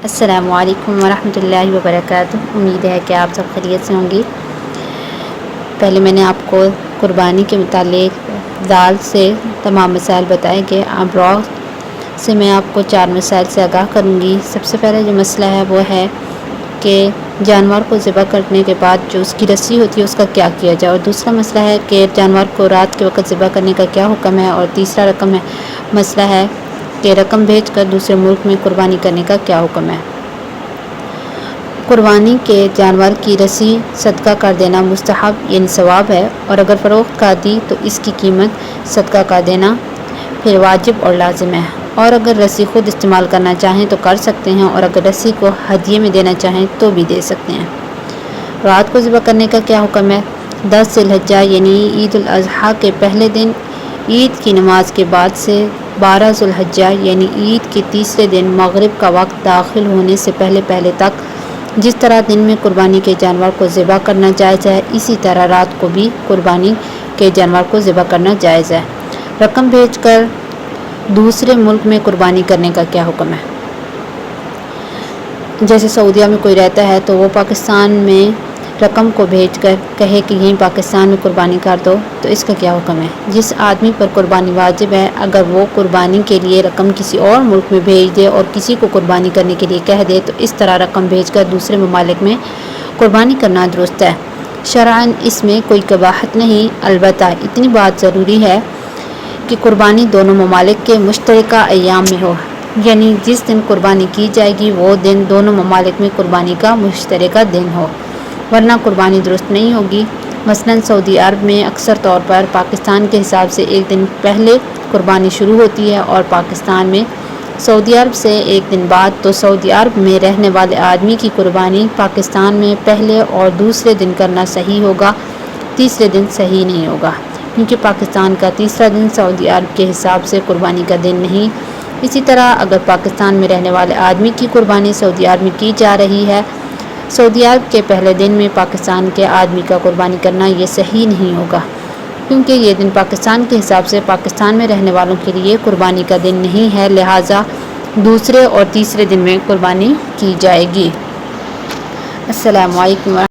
السلام علیکم ورحمۃ اللہ وبرکاتہ۔ امید ہے کہ آپ سب خیریت سے ہوں گی۔ پہلے میں نے آپ کو قربانی کے متعلق دال سے تمام مسائل بتائے کہ اب را سے میں آپ کو 4 مسائل سے آگاہ کروں گی۔ سب سے پہلے جو مسئلہ ہے وہ ہے کہ جانور کو ذبح کرنے کے بعد جو اس کی رسی ہوتی ہے اس کا کیا کیا جائے، اور دوسرا مسئلہ ہے کہ جانور کو رات کے وقت ذبح کرنے کا کیا حکم ہے، اور تیسرا مسئلہ ہے کہ رقم بھیج کر دوسرے ملک میں قربانی کرنے کا کیا حکم ہے۔ قربانی کے جانور کی رسی صدقہ کر دینا مستحب یعنی ثواب ہے، اور اگر فروخت کر دی تو اس کی قیمت صدقہ کر دینا پھر واجب اور لازم ہے، اور اگر رسی خود استعمال کرنا چاہیں تو کر سکتے ہیں، اور اگر رسی کو ہدیے میں دینا چاہیں تو بھی دے سکتے ہیں۔ رات کو ذبح کرنے کا کیا حکم ہے؟ 10 ذی الحجہ یعنی عید الاضحیٰ کے پہلے دن عید کی نماز کے بعد سے 12 ذی الحجہ یعنی عید کے تیسرے دن مغرب کا وقت داخل ہونے سے پہلے تک، جس طرح دن میں قربانی کے جانور کو ذبح کرنا جائز ہے اسی طرح رات کو بھی قربانی کے جانور کو ذبح کرنا جائز ہے۔ رقم بھیج کر دوسرے ملک میں قربانی کرنے کا کیا حکم ہے؟ جیسے سعودیہ میں کوئی رہتا ہے تو وہ پاکستان میں رقم کو بھیج کر کہے کہ یہیں پاکستان میں قربانی کر دو، تو اس کا کیا حکم ہے؟ جس آدمی پر قربانی واجب ہے اگر وہ قربانی کے لیے رقم کسی اور ملک میں بھیج دے اور کسی کو قربانی کرنے کے لیے کہہ دے تو اس طرح رقم بھیج کر دوسرے ممالک میں قربانی کرنا درست ہے۔ شرعاً اس میں کوئی قباحت نہیں، البتہ اتنی بات ضروری ہے کہ قربانی دونوں ممالک کے مشترکہ ایام میں ہو، یعنی جس دن قربانی کی جائے گی وہ دن دونوں ممالک میں قربانی کا مشترکہ دن ہو، ورنہ قربانی درست نہیں ہوگی۔ مثلاً سعودی عرب میں اکثر طور پر پاکستان کے حساب سے ایک دن پہلے قربانی شروع ہوتی ہے اور پاکستان میں سعودی عرب سے ایک دن بعد، تو سعودی عرب میں رہنے والے آدمی کی قربانی پاکستان میں پہلے اور دوسرے دن کرنا صحیح ہوگا، تیسرے دن صحیح نہیں ہوگا، کیونکہ پاکستان کا تیسرا دن سعودی عرب کے حساب سے قربانی کا دن نہیں۔ اسی طرح اگر پاکستان میں رہنے والے آدمی کی قربانی سعودی عرب میں کی جا رہی ہے، سعودی عرب کے پہلے دن میں پاکستان کے آدمی کا قربانی کرنا یہ صحیح نہیں ہوگا، کیونکہ یہ دن پاکستان کے حساب سے پاکستان میں رہنے والوں کے لیے قربانی کا دن نہیں ہے، لہٰذا دوسرے اور تیسرے دن میں قربانی کی جائے گی۔ السلام علیکم۔